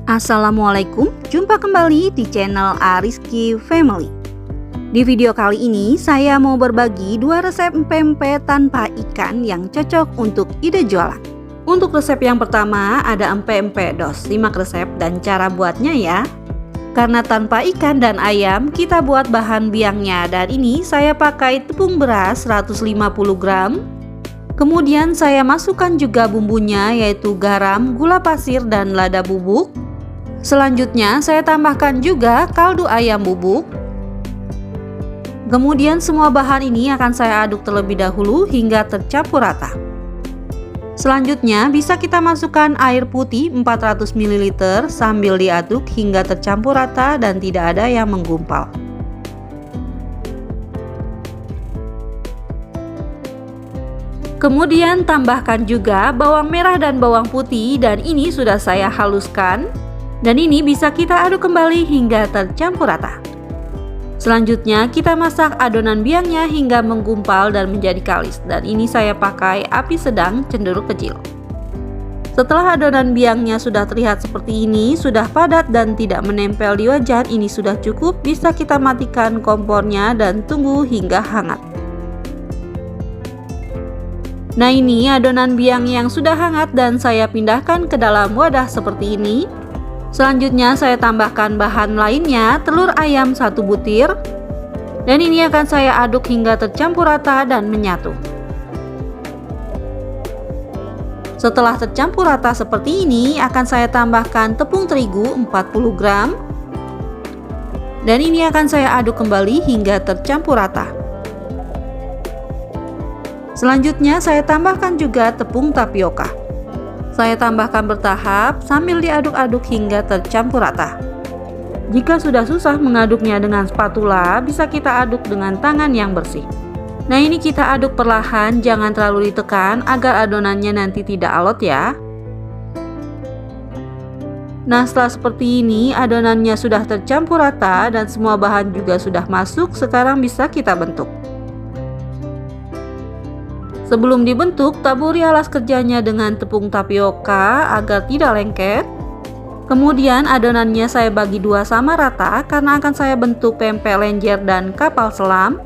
Assalamualaikum, jumpa kembali di channel Ariski Family. Di video kali ini saya mau berbagi 2 resep empek-empek tanpa ikan yang cocok untuk ide jualan. Untuk resep yang pertama ada empek-empek dos, simak resep dan cara buatnya ya. Karena tanpa ikan dan ayam, kita buat bahan biangnya, dan ini saya pakai tepung beras 150 gram. Kemudian saya masukkan juga bumbunya, yaitu garam, gula pasir, dan lada bubuk. Selanjutnya saya tambahkan juga kaldu ayam bubuk. Kemudian semua bahan ini akan saya aduk terlebih dahulu hingga tercampur rata. Selanjutnya bisa kita masukkan air putih 400 ml sambil diaduk hingga tercampur rata dan tidak ada yang menggumpal. Kemudian tambahkan juga bawang merah dan bawang putih, dan ini sudah saya haluskan. Dan ini bisa kita aduk kembali hingga tercampur rata. Selanjutnya kita masak adonan biangnya hingga menggumpal dan menjadi kalis, dan ini saya pakai api sedang cenderung kecil. Setelah adonan biangnya sudah terlihat seperti ini, sudah padat dan tidak menempel di wajan, ini sudah cukup. Bisa kita matikan kompornya dan tunggu hingga hangat. Nah, ini adonan biang yang sudah hangat dan saya pindahkan ke dalam wadah seperti ini. Selanjutnya saya tambahkan bahan lainnya, telur ayam 1 butir, dan ini akan saya aduk hingga tercampur rata dan menyatu. Setelah tercampur rata seperti ini, akan saya tambahkan tepung terigu 40 gram, dan ini akan saya aduk kembali hingga tercampur rata. Selanjutnya saya tambahkan juga tepung tapioka. Saya tambahkan bertahap sambil diaduk-aduk hingga tercampur rata. Jika sudah susah mengaduknya dengan spatula, bisa kita aduk dengan tangan yang bersih. Nah, ini kita aduk perlahan, jangan terlalu ditekan agar adonannya nanti tidak alot ya. Nah, setelah seperti ini adonannya sudah tercampur rata dan semua bahan juga sudah masuk. Sekarang bisa kita bentuk. Sebelum dibentuk, taburi alas kerjanya dengan tepung tapioka agar tidak lengket. Kemudian adonannya saya bagi 2 sama rata karena akan saya bentuk pempek lenjer dan kapal selam.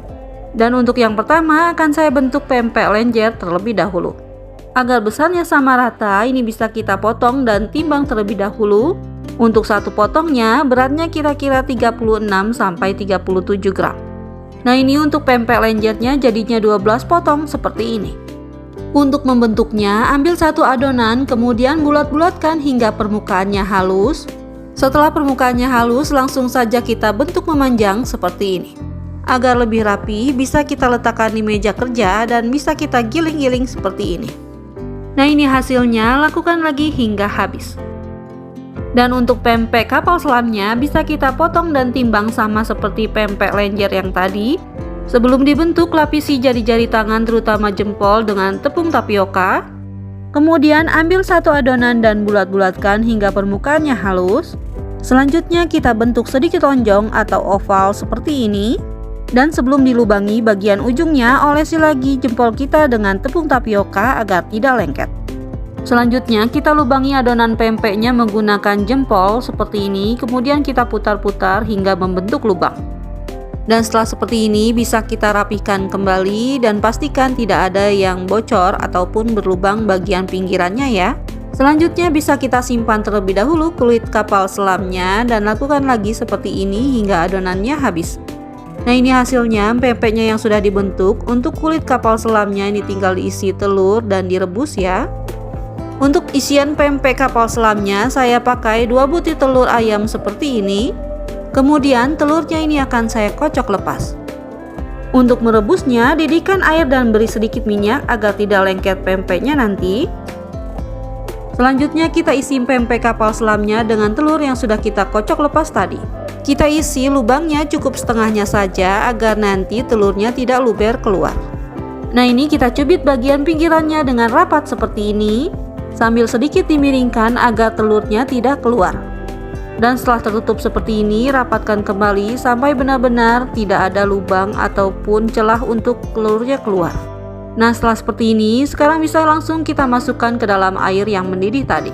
Dan untuk yang pertama akan saya bentuk pempek lenjer terlebih dahulu. Agar besarnya sama rata, ini bisa kita potong dan timbang terlebih dahulu. Untuk satu potongnya beratnya kira-kira 36-37 gram. Nah, ini untuk pempek lenjernya jadinya 12 potong seperti ini. Untuk membentuknya, ambil satu adonan, kemudian bulat-bulatkan hingga permukaannya halus. Setelah permukaannya halus, langsung saja kita bentuk memanjang seperti ini. Agar lebih rapi, bisa kita letakkan di meja kerja dan bisa kita giling-giling seperti ini. Nah, ini hasilnya, lakukan lagi hingga habis. Dan untuk pempek kapal selamnya bisa kita potong dan timbang sama seperti pempek lenjer yang tadi. Sebelum dibentuk, lapisi jari-jari tangan terutama jempol dengan tepung tapioka. Kemudian ambil satu adonan dan bulat-bulatkan hingga permukaannya halus. Selanjutnya kita bentuk sedikit lonjong atau oval seperti ini. Dan sebelum dilubangi bagian ujungnya, olesi lagi jempol kita dengan tepung tapioka agar tidak lengket. Selanjutnya kita lubangi adonan pempeknya menggunakan jempol seperti ini, kemudian kita putar-putar hingga membentuk lubang. Dan setelah seperti ini bisa kita rapihkan kembali dan pastikan tidak ada yang bocor ataupun berlubang bagian pinggirannya ya. Selanjutnya bisa kita simpan terlebih dahulu kulit kapal selamnya dan lakukan lagi seperti ini hingga adonannya habis. Nah, ini hasilnya pempeknya yang sudah dibentuk. Untuk kulit kapal selamnya ini tinggal diisi telur dan direbus ya. Untuk isian pempek kapal selamnya saya pakai 2 butir telur ayam seperti ini. Kemudian telurnya ini akan saya kocok lepas. Untuk merebusnya, didihkan air dan beri sedikit minyak agar tidak lengket pempeknya nanti. Selanjutnya kita isi pempek kapal selamnya dengan telur yang sudah kita kocok lepas tadi. Kita isi lubangnya cukup setengahnya saja agar nanti telurnya tidak luber keluar. Nah, ini kita cubit bagian pinggirannya dengan rapat seperti ini, sambil sedikit dimiringkan agar telurnya tidak keluar. Dan setelah tertutup seperti ini, rapatkan kembali sampai benar-benar tidak ada lubang ataupun celah untuk telurnya keluar. Nah, setelah seperti ini, sekarang bisa langsung kita masukkan ke dalam air yang mendidih tadi.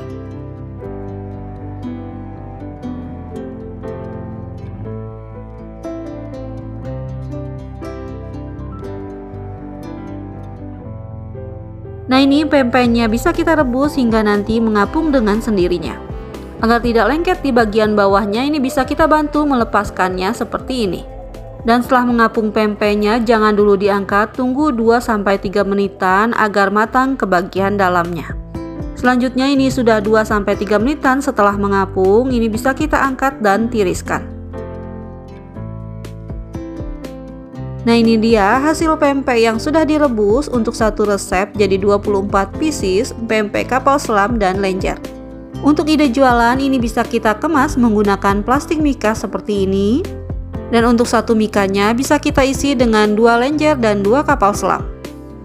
Nah, ini pempeknya bisa kita rebus hingga nanti mengapung dengan sendirinya. Agar tidak lengket di bagian bawahnya, ini bisa kita bantu melepaskannya seperti ini. Dan setelah mengapung pempeknya, jangan dulu diangkat, tunggu 2-3 menitan agar matang ke bagian dalamnya. Selanjutnya ini sudah 2-3 menitan setelah mengapung, ini bisa kita angkat dan tiriskan. Nah, ini dia hasil pempek yang sudah direbus. Untuk satu resep jadi 24 pieces pempek kapal selam dan lenjer. Untuk ide jualan ini bisa kita kemas menggunakan plastik mika seperti ini. Dan untuk satu mikanya bisa kita isi dengan 2 lenjer dan 2 kapal selam.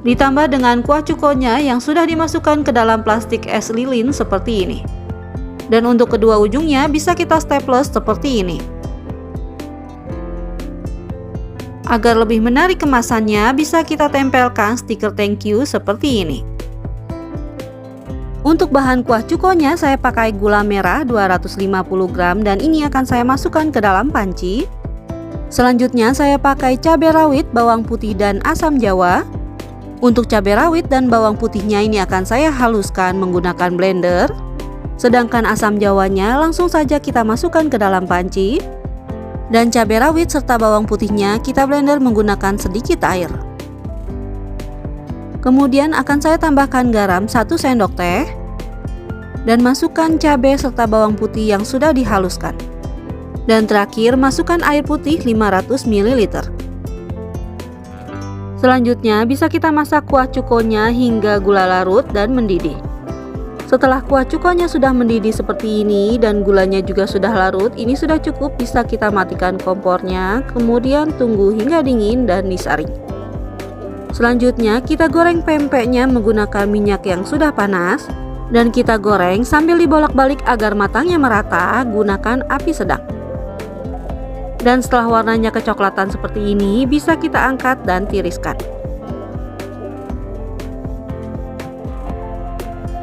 Ditambah dengan kuah cukonya yang sudah dimasukkan ke dalam plastik es lilin seperti ini. Dan untuk kedua ujungnya bisa kita staples seperti ini. Agar lebih menarik kemasannya, bisa kita tempelkan stiker thank you seperti ini. Untuk bahan kuah cukonya saya pakai gula merah 250 gram dan ini akan saya masukkan ke dalam panci. Selanjutnya saya pakai cabai rawit, bawang putih dan asam jawa. Untuk cabai rawit dan bawang putihnya ini akan saya haluskan menggunakan blender. Sedangkan asam jawanya langsung saja kita masukkan ke dalam panci. Dan cabai rawit serta bawang putihnya kita blender menggunakan sedikit air. Kemudian akan saya tambahkan garam 1 sendok teh. Dan masukkan cabai serta bawang putih yang sudah dihaluskan. Dan terakhir masukkan air putih 500 ml. Selanjutnya bisa kita masak kuah cukonya hingga gula larut dan mendidih. Setelah kuah cukonya sudah mendidih seperti ini dan gulanya juga sudah larut, ini sudah cukup, bisa kita matikan kompornya, kemudian tunggu hingga dingin dan disaring. Selanjutnya kita goreng pempeknya menggunakan minyak yang sudah panas dan kita goreng sambil dibolak-balik agar matangnya merata, gunakan api sedang. Dan setelah warnanya kecoklatan seperti ini, bisa kita angkat dan tiriskan.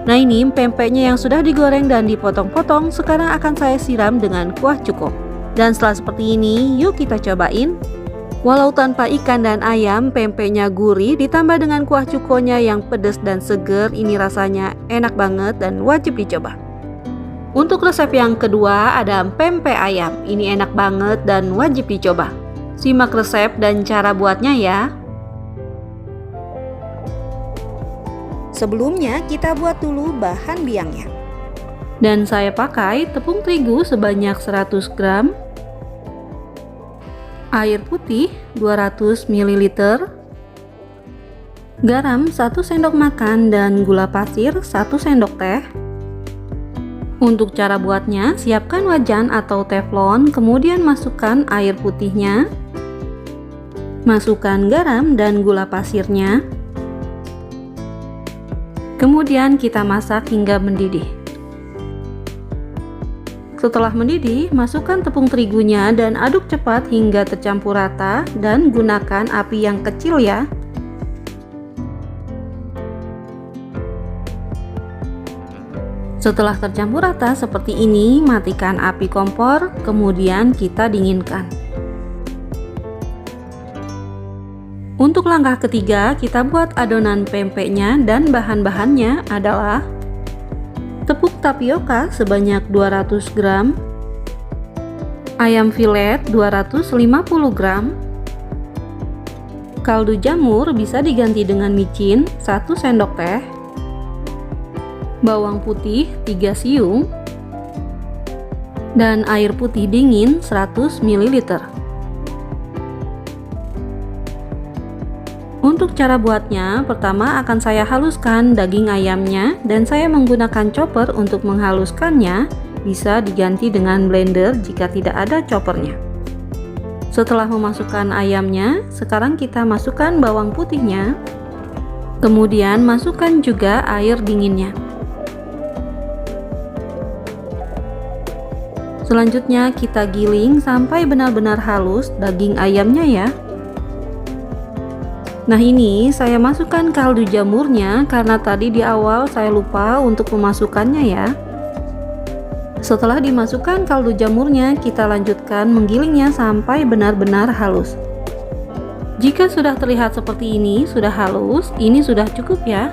Nah, ini pempeknya yang sudah digoreng dan dipotong-potong sekarang akan saya siram dengan kuah cuko. Dan setelah seperti ini, yuk kita cobain. Walau tanpa ikan dan ayam, pempeknya gurih ditambah dengan kuah cukonya yang pedas dan seger, ini rasanya enak banget dan wajib dicoba. Untuk resep yang kedua ada pempek ayam, ini enak banget dan wajib dicoba. Simak resep dan cara buatnya ya. Sebelumnya kita buat dulu bahan biangnya. Dan saya pakai tepung terigu sebanyak 100 gram, air putih 200 ml, garam 1 sendok makan dan gula pasir 1 sendok teh. Untuk cara buatnya, siapkan wajan atau teflon, kemudian masukkan air putihnya, masukkan garam dan gula pasirnya. Kemudian kita masak hingga mendidih. Setelah mendidih, masukkan tepung terigunya dan aduk cepat hingga tercampur rata dan gunakan api yang kecil ya. Setelah tercampur rata seperti ini, matikan api kompor, kemudian kita dinginkan. Untuk langkah ketiga, kita buat adonan pempeknya dan bahan-bahannya adalah tepung tapioka sebanyak 200 gram, ayam filet 250 gram, kaldu jamur bisa diganti dengan micin 1 sendok teh, bawang putih 3 siung, dan air putih dingin 100 ml. Untuk cara buatnya, pertama akan saya haluskan daging ayamnya dan saya menggunakan chopper untuk menghaluskannya, bisa diganti dengan blender jika tidak ada choppernya. Setelah memasukkan ayamnya, sekarang kita masukkan bawang putihnya, kemudian masukkan juga air dinginnya. Selanjutnya kita giling sampai benar-benar halus daging ayamnya ya. Nah, ini saya masukkan kaldu jamurnya karena tadi di awal saya lupa untuk memasukkannya ya. Setelah dimasukkan kaldu jamurnya, kita lanjutkan menggilingnya sampai benar-benar halus. Jika sudah terlihat seperti ini, sudah halus, ini sudah cukup ya.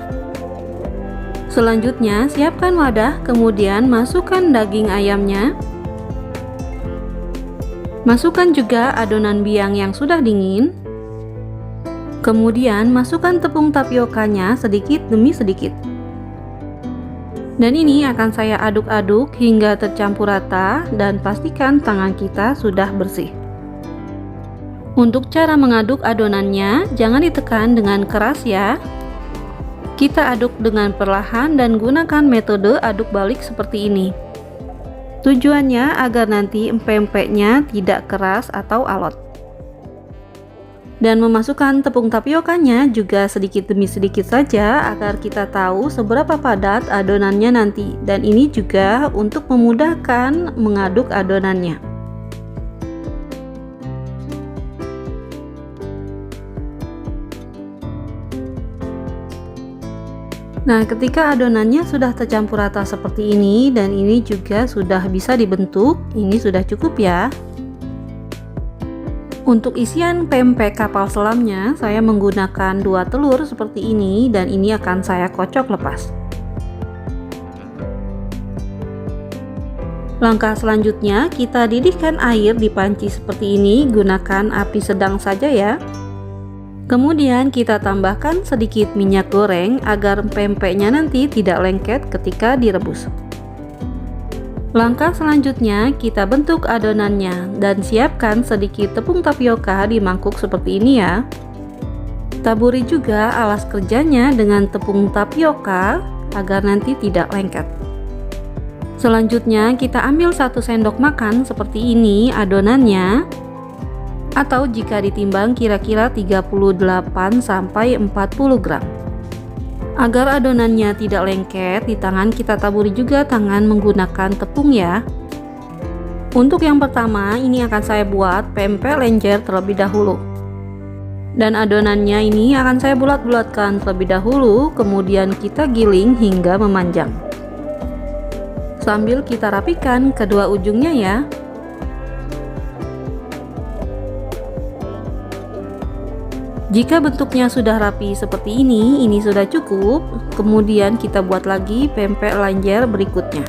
Selanjutnya, siapkan wadah, kemudian masukkan daging ayamnya. Masukkan juga adonan biang yang sudah dingin. Kemudian, masukkan tepung tapiokanya sedikit demi sedikit. Dan ini akan saya aduk-aduk hingga tercampur rata dan pastikan tangan kita sudah bersih. Untuk cara mengaduk adonannya, jangan ditekan dengan keras ya. Kita aduk dengan perlahan dan gunakan metode aduk balik seperti ini. Tujuannya agar nanti empek-empeknya tidak keras atau alot. Dan memasukkan tepung tapiokanya juga sedikit demi sedikit saja agar kita tahu seberapa padat adonannya nanti. Dan ini juga untuk memudahkan mengaduk adonannya. Nah, ketika adonannya sudah tercampur rata seperti ini dan ini juga sudah bisa dibentuk, ini sudah cukup ya. Untuk isian pempek kapal selamnya, saya menggunakan 2 telur seperti ini dan ini akan saya kocok lepas. Langkah selanjutnya, kita didihkan air di panci seperti ini, gunakan api sedang saja ya. Kemudian kita tambahkan sedikit minyak goreng agar pempeknya nanti tidak lengket ketika direbus. Langkah selanjutnya, kita bentuk adonannya dan siapkan sedikit tepung tapioka di mangkuk seperti ini ya. Taburi juga alas kerjanya dengan tepung tapioka agar nanti tidak lengket. Selanjutnya, kita ambil 1 sendok makan seperti ini adonannya, atau jika ditimbang kira-kira 38-40 gram. Agar adonannya tidak lengket di tangan, kita taburi juga tangan menggunakan tepung ya. Untuk yang pertama, ini akan saya buat pempek lenjer terlebih dahulu. Dan adonannya ini akan saya bulat-bulatkan terlebih dahulu, kemudian kita giling hingga memanjang. Sambil kita rapikan kedua ujungnya ya. Jika bentuknya sudah rapi seperti ini sudah cukup. Kemudian kita buat lagi pempek lenjer berikutnya.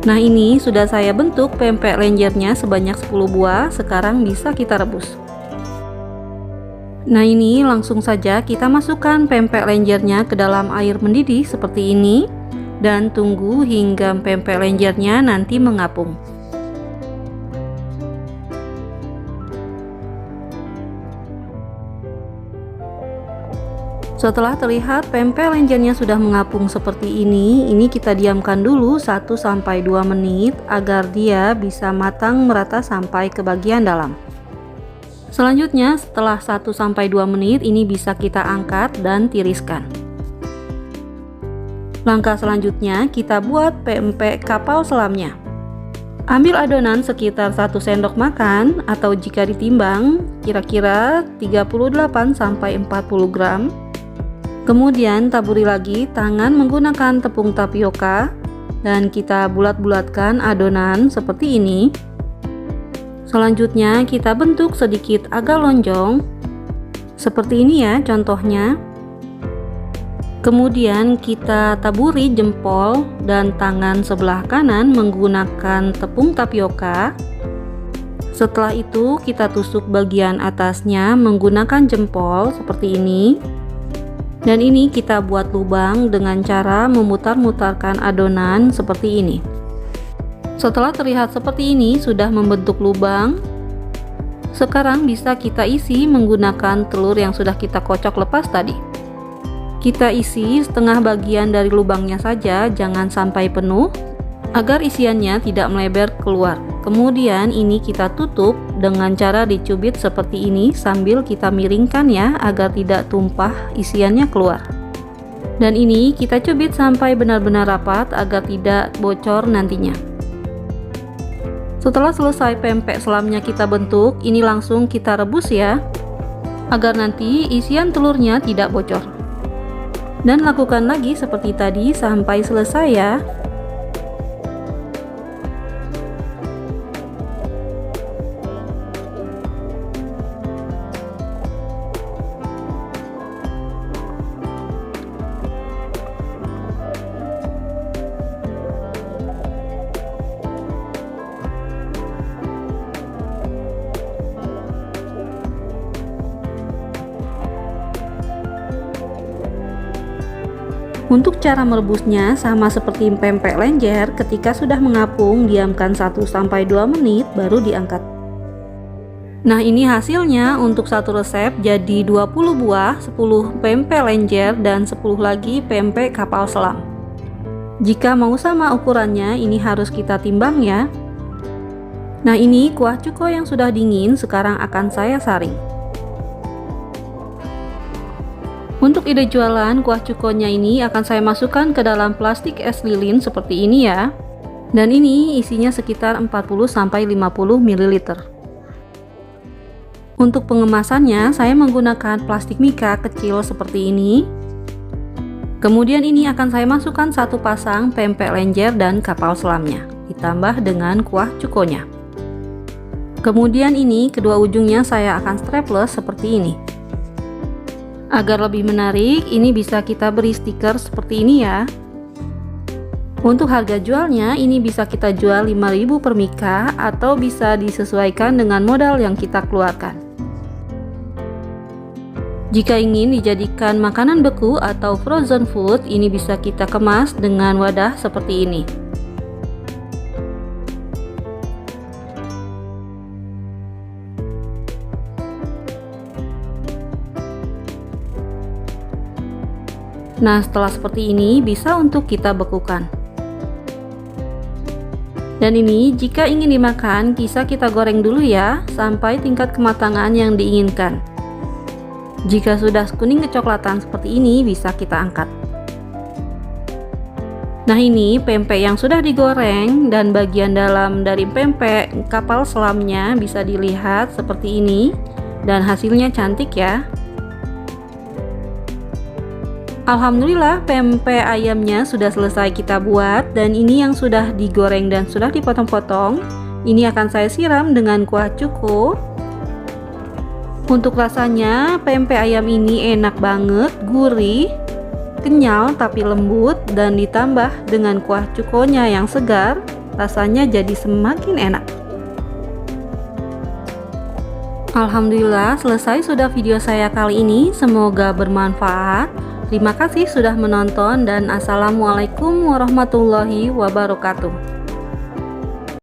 Nah, ini sudah saya bentuk pempek lenjernya sebanyak 10 buah. Sekarang bisa kita rebus. Nah, ini langsung saja kita masukkan pempek lenjernya ke dalam air mendidih seperti ini dan tunggu hingga pempek lenjernya nanti mengapung. Setelah terlihat pempek lenjernya sudah mengapung seperti ini kita diamkan dulu 1-2 menit agar dia bisa matang merata sampai ke bagian dalam. Selanjutnya, setelah 1-2 menit ini bisa kita angkat dan tiriskan. Langkah selanjutnya, kita buat pempek kapal selamnya. Ambil adonan sekitar 1 sendok makan atau jika ditimbang kira-kira 38-40 gram. Kemudian taburi lagi tangan menggunakan tepung tapioka dan kita bulat-bulatkan adonan seperti ini. Selanjutnya kita bentuk sedikit agak lonjong seperti ini ya contohnya. Kemudian kita taburi jempol dan tangan sebelah kanan menggunakan tepung tapioka. Setelah itu kita tusuk bagian atasnya menggunakan jempol seperti ini. Dan ini kita buat lubang dengan cara memutar-mutarkan adonan seperti ini. Setelah terlihat seperti ini sudah membentuk lubang. Sekarang bisa kita isi menggunakan telur yang sudah kita kocok lepas tadi. Kita isi setengah bagian dari lubangnya saja, jangan sampai penuh agar isiannya tidak melebar keluar. Kemudian ini kita tutup dengan cara dicubit seperti ini sambil kita miringkan ya agar tidak tumpah isiannya keluar. Dan ini kita cubit sampai benar-benar rapat agar tidak bocor nantinya. Setelah selesai pempek selamnya kita bentuk, ini langsung kita rebus ya, agar nanti isian telurnya tidak bocor. Dan lakukan lagi seperti tadi sampai selesai ya. Untuk cara merebusnya sama seperti pempek lenjer, ketika sudah mengapung diamkan 1-2 menit baru diangkat. Nah, ini hasilnya untuk satu resep jadi 20 buah, 10 pempek lenjer dan 10 lagi pempek kapal selam. Jika mau sama ukurannya ini harus kita timbang ya. Nah, ini kuah cuko yang sudah dingin sekarang akan saya saring. Untuk ide jualan kuah cukonya ini akan saya masukkan ke dalam plastik es lilin seperti ini ya. Dan ini isinya sekitar 40-50 ml. Untuk pengemasannya saya menggunakan plastik mika kecil seperti ini. Kemudian ini akan saya masukkan 1 pasang pempek lenjer dan kapal selamnya, ditambah dengan kuah cukonya. Kemudian ini kedua ujungnya saya akan strapless seperti ini. Agar lebih menarik, ini bisa kita beri stiker seperti ini ya. Untuk harga jualnya, ini bisa kita jual 5.000 per mika atau bisa disesuaikan dengan modal yang kita keluarkan. Jika ingin dijadikan makanan beku atau frozen food, ini bisa kita kemas dengan wadah seperti ini. Nah, setelah seperti ini bisa untuk kita bekukan. Dan ini jika ingin dimakan bisa kita goreng dulu ya sampai tingkat kematangan yang diinginkan. Jika sudah kuning kecoklatan seperti ini bisa kita angkat. Nah, ini pempek yang sudah digoreng dan bagian dalam dari pempek kapal selamnya bisa dilihat seperti ini dan hasilnya cantik ya. Alhamdulillah pempek ayamnya sudah selesai kita buat dan ini yang sudah digoreng dan sudah dipotong-potong. Ini akan saya siram dengan kuah cuko. Untuk rasanya pempek ayam ini enak banget, gurih, kenyal tapi lembut dan ditambah dengan kuah cukonya yang segar, rasanya jadi semakin enak. Alhamdulillah selesai sudah video saya kali ini, semoga bermanfaat. Terima kasih sudah menonton dan assalamualaikum warahmatullahi wabarakatuh.